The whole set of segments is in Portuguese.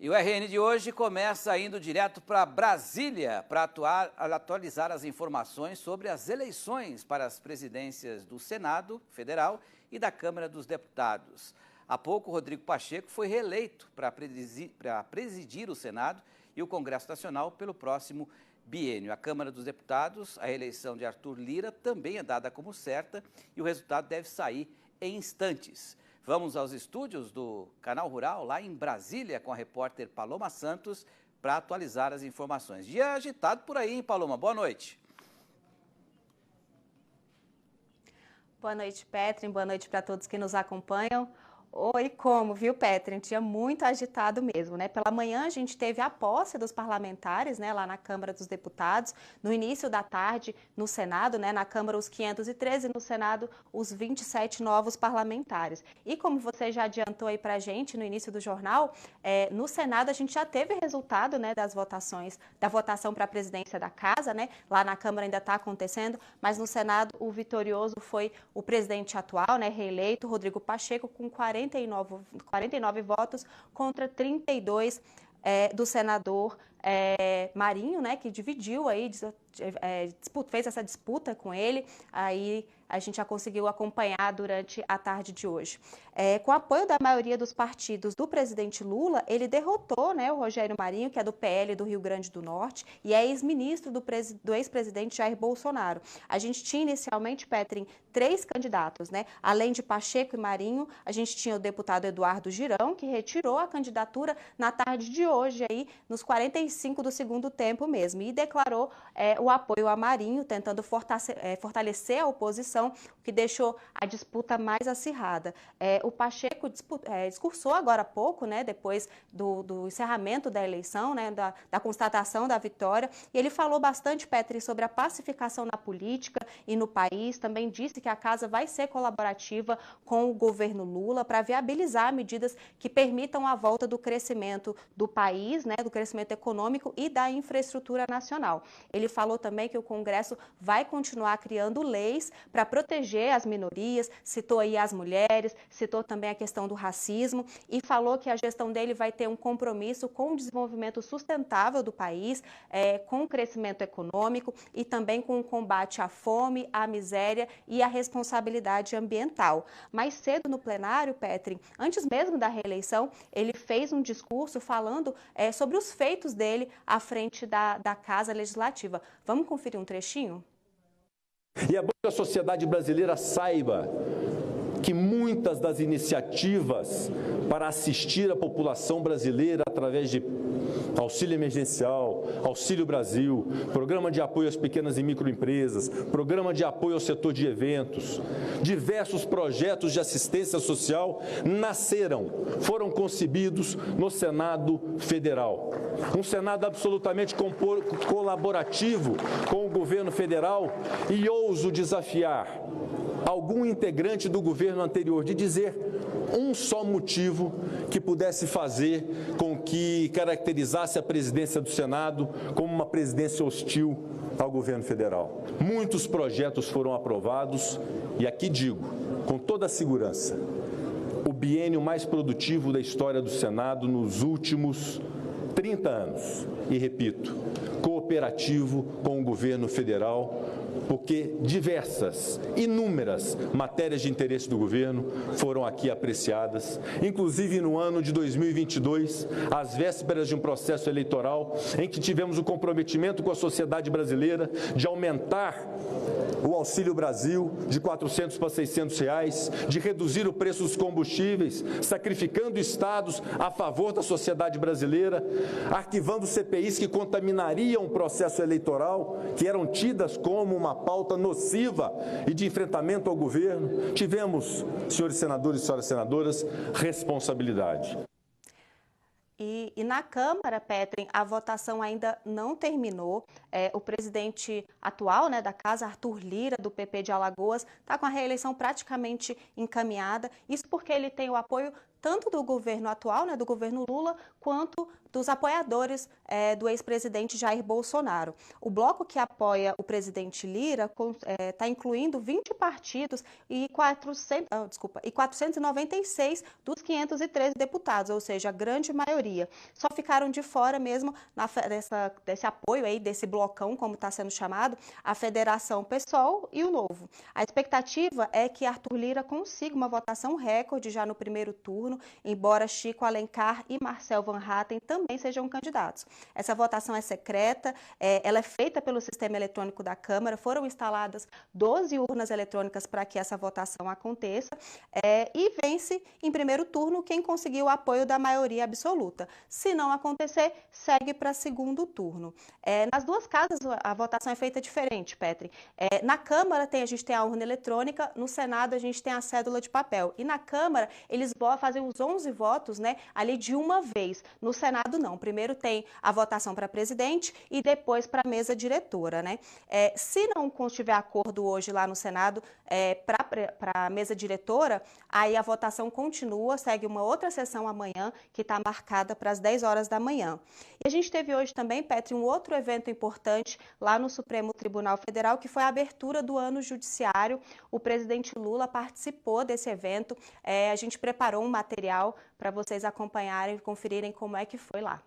E o RN de hoje começa indo direto para Brasília para atualizar as informações sobre as eleições para as presidências do Senado Federal e da Câmara dos Deputados. Há pouco, Rodrigo Pacheco foi reeleito para presidir o Senado e o Congresso Nacional pelo próximo biênio. A Câmara dos Deputados, a eleição de Arthur Lira também é dada como certa e o resultado deve sair em instantes. Vamos aos estúdios do Canal Rural, lá em Brasília, com a repórter Paloma Santos, para atualizar as informações. Dia agitado por aí, hein, Paloma? Boa noite. Boa noite, Petrin. Boa noite para todos que nos acompanham. Oi, como, viu, Petrin? Dia muito agitado mesmo, né? Pela manhã a gente teve a posse dos parlamentares, né, lá na Câmara dos Deputados. No início da tarde, no Senado, né, na Câmara os 513, no Senado os 27 novos parlamentares. E como você já adiantou aí pra gente no início do jornal, no Senado a gente já teve resultado, né, das votações, da votação para a presidência da Casa, né? Lá na Câmara ainda está acontecendo, mas no Senado o vitorioso foi o presidente atual, né, reeleito, Rodrigo Pacheco, com 49 votos contra 32 do senador Marinho, né, que dividiu aí, fez essa disputa com ele, aí a gente já conseguiu acompanhar durante a tarde de hoje. Com o apoio da maioria dos partidos do presidente Lula, ele derrotou, né, o Rogério Marinho, que é do PL do Rio Grande do Norte, e é ex-ministro do ex-presidente Jair Bolsonaro. A gente tinha inicialmente, Petrin, 3 candidatos, né? Além de Pacheco e Marinho, a gente tinha o deputado Eduardo Girão, que retirou a candidatura na tarde de hoje, aí, nos 45 do segundo tempo mesmo, e declarou o apoio a Marinho, tentando fortalecer a oposição, o que deixou a disputa mais acirrada. O Pacheco discursou agora há pouco, né, depois do encerramento da eleição, né, da constatação da vitória, e ele falou bastante, Petri, sobre a pacificação na política e no país, também disse que a Casa vai ser colaborativa com o governo Lula para viabilizar medidas que permitam a volta do crescimento do país, né, do crescimento econômico e da infraestrutura nacional. Ele falou também que o Congresso vai continuar criando leis para proteger as minorias, citou aí as mulheres, citou também a questão do racismo e falou que a gestão dele vai ter um compromisso com o desenvolvimento sustentável do país, com o crescimento econômico e também com o combate à fome, à miséria e à responsabilidade ambiental. Mais cedo no plenário, Petrin, antes mesmo da reeleição, ele fez um discurso falando sobre os feitos dele à frente da Casa Legislativa. Vamos conferir um trechinho? E é bom que a sociedade brasileira saiba que muitas das iniciativas para assistir a população brasileira através de auxílio emergencial, Auxílio Brasil, programa de apoio às pequenas e microempresas, programa de apoio ao setor de eventos, diversos projetos de assistência social foram concebidos no Senado Federal. Um Senado absolutamente colaborativo com o governo federal e ouso desafiar algum integrante do governo anterior de dizer um só motivo que pudesse fazer com que caracterizasse a presidência do Senado como uma presidência hostil ao governo federal. Muitos projetos foram aprovados e aqui digo, com toda a segurança, o biênio mais produtivo da história do Senado nos últimos 30 anos. E repito, cooperativo com o governo federal, porque inúmeras matérias de interesse do governo foram aqui apreciadas, inclusive no ano de 2022, às vésperas de um processo eleitoral em que tivemos o comprometimento com a sociedade brasileira de aumentar o Auxílio Brasil de R$ 400 para R$ 600, de reduzir o preço dos combustíveis, sacrificando estados a favor da sociedade brasileira, arquivando CPIs que contaminariam o processo eleitoral, que eram tidas como uma pauta nociva e de enfrentamento ao governo. Tivemos, senhores senadores e senhoras senadoras, responsabilidade. E na Câmara, Petrin, a votação ainda não terminou. O presidente atual, né, da Casa, Arthur Lira, do PP de Alagoas, está com a reeleição praticamente encaminhada. Isso porque ele tem o apoio tanto do governo atual, né, do governo Lula, quanto dos apoiadores do ex-presidente Jair Bolsonaro. O bloco que apoia o presidente Lira está incluindo 20 partidos e 496 dos 513 deputados, ou seja, a grande maioria. Só ficaram de fora mesmo desse apoio aí, desse blocão, como está sendo chamado, a Federação PSOL e o Novo. A expectativa é que Arthur Lira consiga uma votação recorde já no primeiro turno, embora Chico Alencar e Marcel Van Hatten também sejam candidatos. Essa votação é secreta, ela é feita pelo sistema eletrônico da Câmara, foram instaladas 12 urnas eletrônicas para que essa votação aconteça, e vence em primeiro turno quem conseguiu o apoio da maioria absoluta. Se não acontecer, segue para segundo turno. Nas duas casas a votação é feita diferente, Petri. Na Câmara a gente tem a urna eletrônica, no Senado a gente tem a cédula de papel. E na Câmara eles fazem os 11 votos, né, ali de uma vez. No Senado não. Primeiro tem a votação para presidente e depois para a mesa diretora, né? Se não tiver acordo hoje lá no Senado para a mesa diretora, aí a votação continua, segue uma outra sessão amanhã, que está marcada para as 10 horas da manhã. E a gente teve hoje também, Petri, um outro evento importante lá no Supremo Tribunal Federal, que foi a abertura do ano judiciário. O presidente Lula participou desse evento. A gente preparou um material para vocês acompanharem e conferirem como é que foi lá.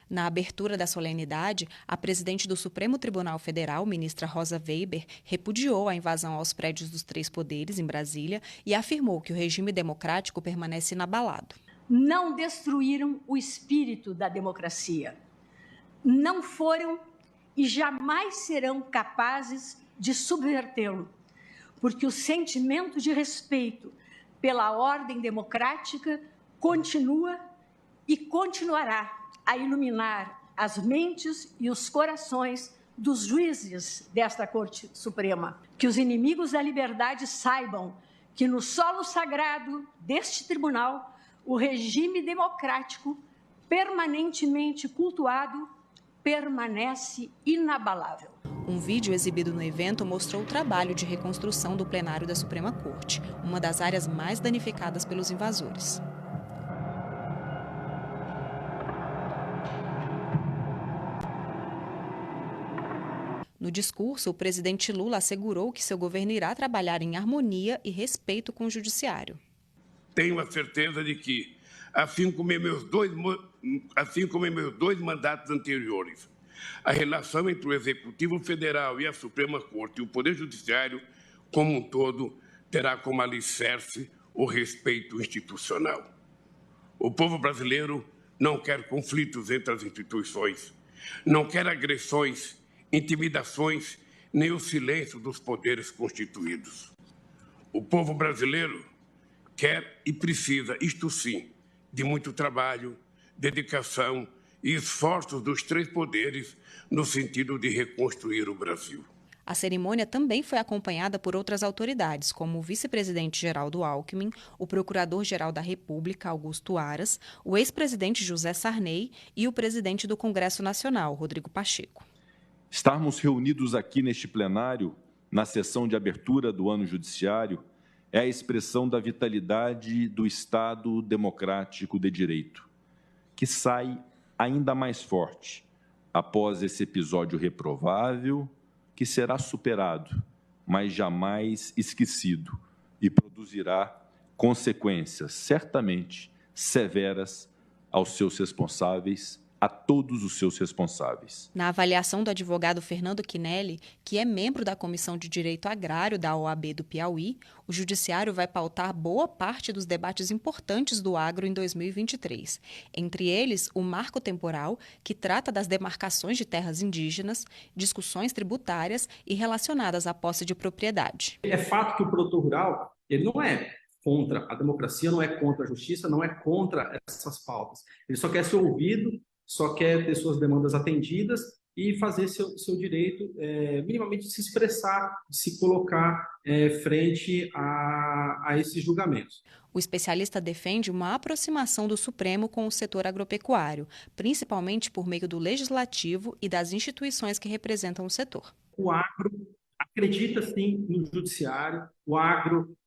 Na abertura da solenidade, a presidente do Supremo Tribunal Federal, ministra Rosa Weber, repudiou a invasão aos prédios dos três poderes em Brasília e afirmou que o regime democrático permanece inabalado. Não destruíram o espírito da democracia. Não foram e jamais serão capazes de subvertê-lo, porque o sentimento de respeito pela ordem democrática continua e continuará a iluminar as mentes e os corações dos juízes desta Corte Suprema. Que os inimigos da liberdade saibam que no solo sagrado deste tribunal, o regime democrático, permanentemente cultuado, permanece inabalável. Um vídeo exibido no evento mostrou o trabalho de reconstrução do plenário da Suprema Corte, uma das áreas mais danificadas pelos invasores. No discurso, o presidente Lula assegurou que seu governo irá trabalhar em harmonia e respeito com o judiciário. Tenho a certeza de que, assim como em meus dois mandatos anteriores, a relação entre o Executivo Federal e a Suprema Corte e o Poder Judiciário, como um todo, terá como alicerce o respeito institucional. O povo brasileiro não quer conflitos entre as instituições, não quer agressões, intimidações, nem o silêncio dos poderes constituídos. O povo brasileiro quer e precisa, isto sim, de muito trabalho, dedicação e esforços dos três poderes no sentido de reconstruir o Brasil. A cerimônia também foi acompanhada por outras autoridades, como o vice-presidente Geraldo Alckmin, o procurador-geral da República, Augusto Aras, o ex-presidente José Sarney e o presidente do Congresso Nacional, Rodrigo Pacheco. Estarmos reunidos aqui neste plenário, na sessão de abertura do ano judiciário, é a expressão da vitalidade do Estado democrático de direito, que sai ainda mais forte após esse episódio reprovável, que será superado, mas jamais esquecido, e produzirá consequências certamente severas aos seus responsáveis, a todos os seus responsáveis. Na avaliação do advogado Fernando Quinelli, que é membro da Comissão de Direito Agrário da OAB do Piauí, o Judiciário vai pautar boa parte dos debates importantes do agro em 2023. Entre eles, o marco temporal, que trata das demarcações de terras indígenas, discussões tributárias e relacionadas à posse de propriedade. É fato que o produtor rural ele não é contra a democracia, não é contra a justiça, não é contra essas pautas. Ele só quer ser ouvido, só quer ter suas demandas atendidas e fazer seu direito minimamente de se expressar, de se colocar frente a esses julgamentos. O especialista defende uma aproximação do Supremo com o setor agropecuário, principalmente por meio do Legislativo e das instituições que representam o setor. O agro acredita, sim, no judiciário, o agro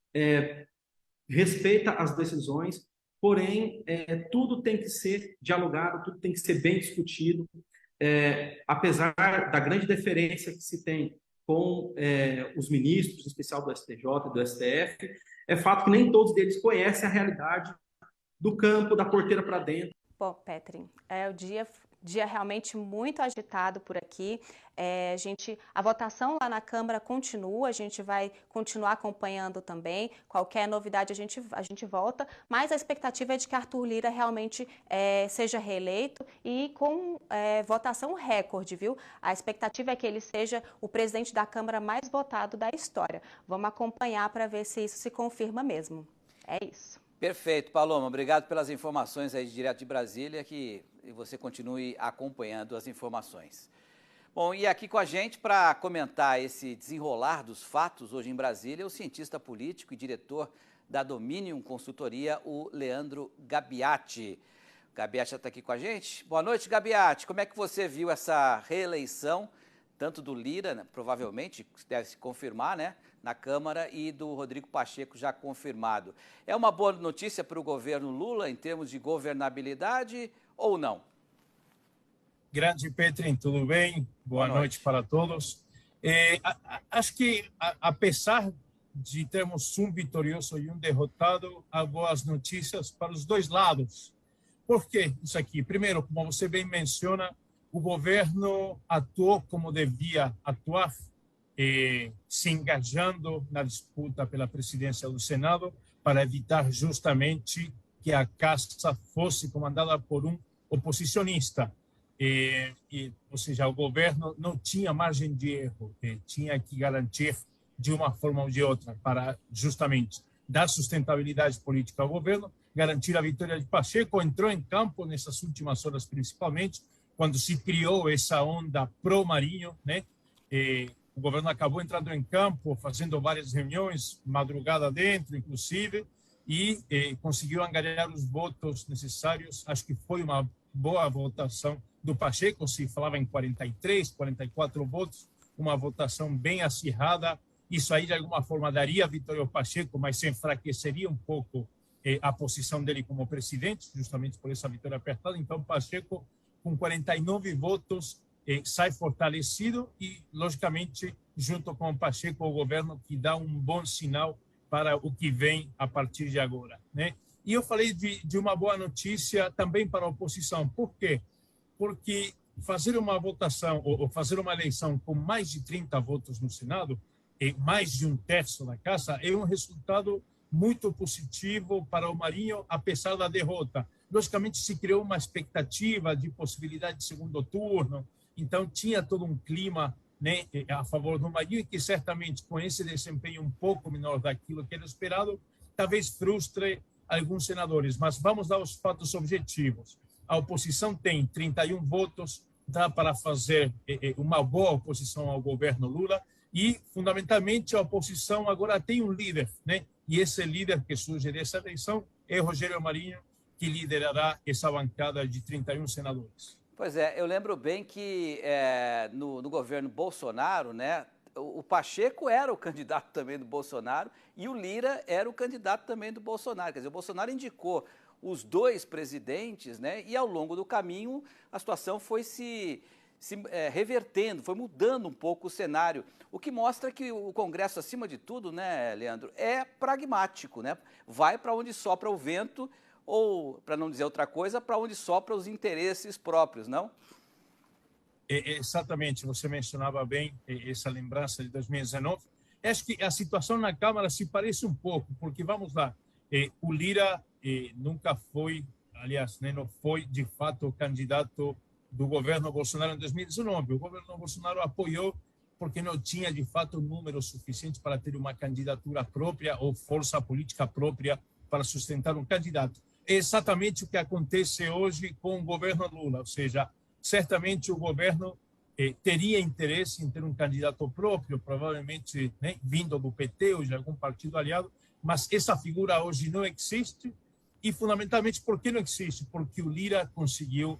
respeita as decisões, porém, tudo tem que ser dialogado, tudo tem que ser bem discutido, apesar da grande deferência que se tem com os ministros, em especial do STJ e do STF, é fato que nem todos deles conhecem a realidade do campo, da porteira para dentro. Bom, Petri, o dia realmente muito agitado por aqui. A votação lá na Câmara continua, a gente vai continuar acompanhando também. Qualquer novidade a gente volta, mas a expectativa é de que Arthur Lira realmente seja reeleito e com votação recorde, viu? A expectativa é que ele seja o presidente da Câmara mais votado da história. Vamos acompanhar para ver se isso se confirma mesmo. É isso. Perfeito, Paloma. Obrigado pelas informações aí direto de Brasília, que você continue acompanhando as informações. Bom, e aqui com a gente para comentar esse desenrolar dos fatos hoje em Brasília, o cientista político e diretor da Dominium Consultoria, o Leandro Gabiati. O Gabiati já está aqui com a gente. Boa noite, Gabiati. Como é que você viu essa reeleição, tanto do Lira, né, provavelmente, deve se confirmar, né, na Câmara, e do Rodrigo Pacheco já confirmado? É uma boa notícia para o governo Lula em termos de governabilidade ou não? Grande Petri, tudo bem? Boa noite para todos. Acho que, apesar de termos um vitorioso e um derrotado, há boas notícias para os dois lados. Por que isso aqui? Primeiro, como você bem menciona, o governo atuou como devia atuar, se engajando na disputa pela presidência do Senado para evitar justamente que a casa fosse comandada por um oposicionista. Ou seja, o governo não tinha margem de erro, tinha que garantir de uma forma ou de outra para justamente dar sustentabilidade política ao governo, garantir a vitória de Pacheco. Entrou em campo nessas últimas horas, principalmente, quando se criou essa onda pró-Marinho, né? O governo acabou entrando em campo, fazendo várias reuniões, madrugada dentro, inclusive, e conseguiu angariar os votos necessários. Acho que foi uma boa votação do Pacheco, se falava em 43, 44 votos, uma votação bem acirrada. Isso aí, de alguma forma, daria a vitória ao Pacheco, mas enfraqueceria um pouco a posição dele como presidente, justamente por essa vitória apertada. Então, Pacheco, com 49 votos, sai fortalecido e, logicamente, junto com o Pacheco, o governo que dá um bom sinal para o que vem a partir de agora, né? E eu falei de uma boa notícia também para a oposição. Por quê? Porque fazer uma votação ou fazer uma eleição com mais de 30 votos no Senado, mais de um terço da casa, é um resultado muito positivo para o Marinho, apesar da derrota. Logicamente, se criou uma expectativa de possibilidade de segundo turno, então tinha todo um clima, né, a favor do Marinho, e que certamente, com esse desempenho um pouco menor daquilo que era esperado, talvez frustre alguns senadores. Mas vamos aos fatos objetivos. A oposição tem 31 votos, dá para fazer uma boa oposição ao governo Lula, e, fundamentalmente, a oposição agora tem um líder, né? E esse líder que surge dessa eleição é Rogério Marinho, que liderará essa bancada de 31 senadores. Pois é, eu lembro bem que no governo Bolsonaro, né, o Pacheco era o candidato também do Bolsonaro e o Lira era o candidato também do Bolsonaro. Quer dizer, o Bolsonaro indicou os dois presidentes, né, e ao longo do caminho a situação foi se revertendo, foi mudando um pouco o cenário, o que mostra que o Congresso, acima de tudo, né, Leandro, é pragmático, né, vai para onde sopra o vento, ou, para não dizer outra coisa, para onde sopra os interesses próprios, não? Exatamente, você mencionava bem essa lembrança de 2019. Acho que a situação na Câmara se parece um pouco, porque, vamos lá, o Lira nunca foi, aliás, né, não foi, de fato, o candidato do governo Bolsonaro em 2019. O governo Bolsonaro apoiou porque não tinha, de fato, número suficiente para ter uma candidatura própria ou força política própria para sustentar um candidato. É exatamente o que acontece hoje com o governo Lula, ou seja, certamente o governo teria interesse em ter um candidato próprio, provavelmente, né, vindo do PT ou de algum partido aliado, mas essa figura hoje não existe. E, fundamentalmente, por que não existe? Porque o Lira conseguiu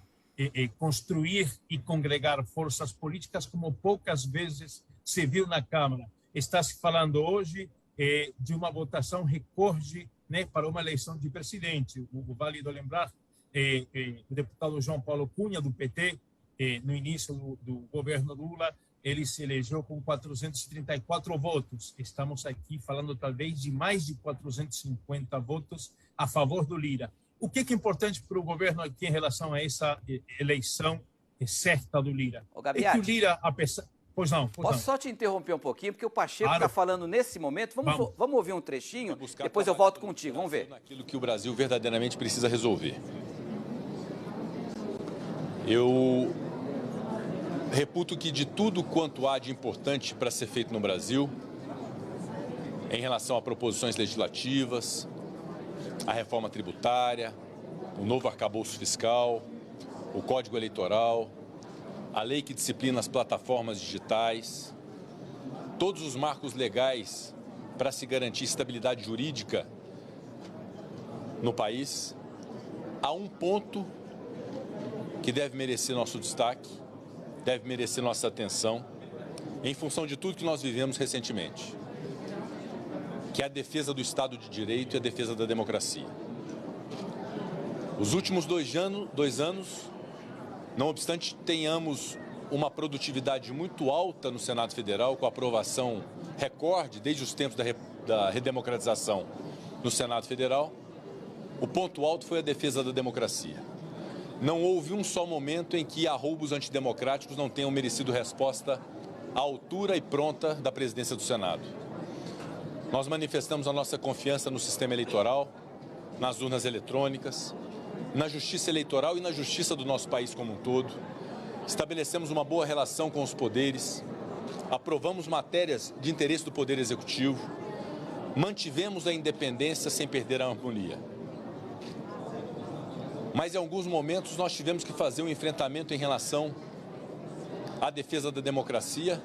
construir e congregar forças políticas como poucas vezes se viu na Câmara. Está se falando hoje de uma votação recorde né, para uma eleição de presidente. Válido lembrar, o deputado João Paulo Cunha, do PT, no início do governo Lula, ele se elegeu com 434 votos. Estamos aqui falando talvez de mais de 450 votos a favor do Lira. O que é importante para o governo aqui em relação a essa eleição certa do Lira? É que o Lira, apesar... Pois não. Posso só te interromper um pouquinho, porque o Pacheco está falando nesse momento. Vamos ouvir um trechinho, depois eu volto contigo. Vamos ver. Naquilo que o Brasil verdadeiramente precisa resolver. Eu reputo que de tudo quanto há de importante para ser feito no Brasil, em relação a proposições legislativas, a reforma tributária, o novo arcabouço fiscal, o Código Eleitoral, a lei que disciplina as plataformas digitais, todos os marcos legais para se garantir estabilidade jurídica no país, há um ponto que deve merecer nosso destaque, deve merecer nossa atenção, em função de tudo que nós vivemos recentemente, que é a defesa do Estado de Direito e a defesa da democracia. Os últimos dois anos, não obstante tenhamos uma produtividade muito alta no Senado Federal, com a aprovação recorde desde os tempos da redemocratização no Senado Federal, o ponto alto foi a defesa da democracia. Não houve um só momento em que arroubos antidemocráticos não tenham merecido resposta à altura e pronta da presidência do Senado. Nós manifestamos a nossa confiança no sistema eleitoral, nas urnas eletrônicas, na justiça eleitoral e na justiça do nosso país como um todo. Estabelecemos uma boa relação com os poderes, aprovamos matérias de interesse do Poder Executivo, mantivemos a independência sem perder a harmonia. Mas em alguns momentos nós tivemos que fazer um enfrentamento em relação à defesa da democracia,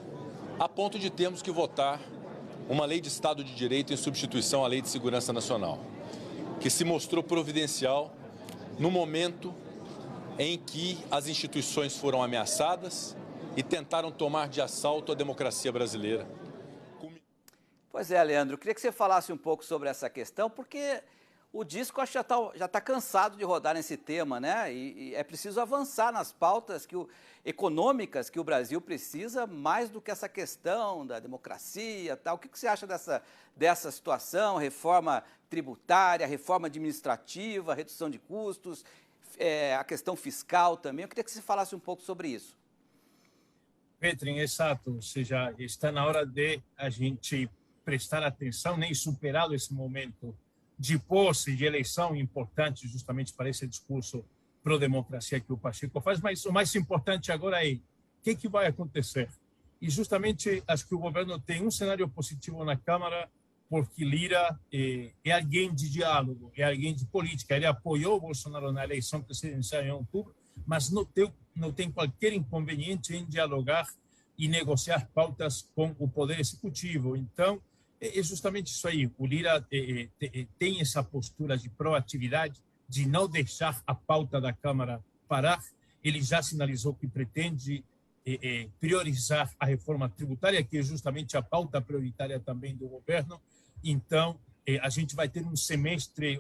a ponto de termos que votar uma lei de Estado de Direito em substituição à Lei de Segurança Nacional, que se mostrou providencial no momento em que as instituições foram ameaçadas e tentaram tomar de assalto a democracia brasileira. Pois é, Leandro, eu queria que você falasse um pouco sobre essa questão, porque o disco acho que já tá cansado de rodar nesse tema, né? E é preciso avançar nas pautas econômicas que o Brasil precisa, mais do que essa questão da democracia, tal. O que você acha dessa situação? Reforma tributária, reforma administrativa, redução de custos, a questão fiscal também. Eu queria que você falasse um pouco sobre isso. Petrin, exato. Ou seja, está na hora de a gente prestar atenção, nem superado esse momento de posse, de eleição importante, justamente para esse discurso pró-democracia que o Pacheco faz, mas o mais importante agora é o que vai acontecer. E justamente acho que o governo tem um cenário positivo na Câmara, porque Lira é alguém de diálogo, é alguém de política. Ele apoiou o Bolsonaro na eleição presidencial em outubro, mas não tem qualquer inconveniente em dialogar e negociar pautas com o Poder Executivo. Então, é justamente isso aí. O Lira tem essa postura de proatividade, de não deixar a pauta da Câmara parar. Ele já sinalizou que pretende priorizar a reforma tributária, que é justamente a pauta prioritária também do governo. Então, a gente vai ter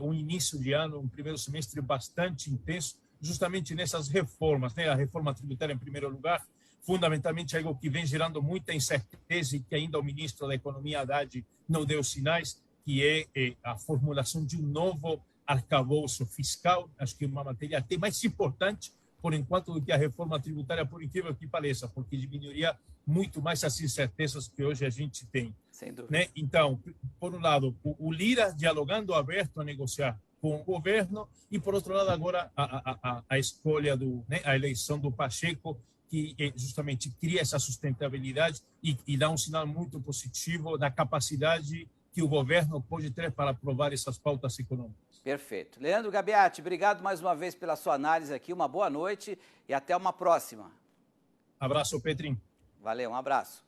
um início de ano, um primeiro semestre bastante intenso, justamente nessas reformas, né? A reforma tributária, em primeiro lugar, fundamentalmente algo que vem gerando muita incerteza e que ainda o ministro da Economia, Haddad, não deu sinais, que é a formulação de um novo arcabouço fiscal. Acho que é uma matéria até mais importante, por enquanto, do que a reforma tributária, por incrível que pareça, porque diminuiria muito mais as incertezas que hoje a gente tem. Sem dúvida. Né? Então, por um lado, o Lira dialogando, aberto a negociar com o governo, e, por outro lado, agora a escolha, a eleição do Pacheco, que justamente cria essa sustentabilidade e dá um sinal muito positivo da capacidade que o governo pode ter para aprovar essas pautas econômicas. Perfeito. Leandro Gabiati, obrigado mais uma vez pela sua análise aqui, uma boa noite e até uma próxima. Abraço, Petrin. Valeu, um abraço.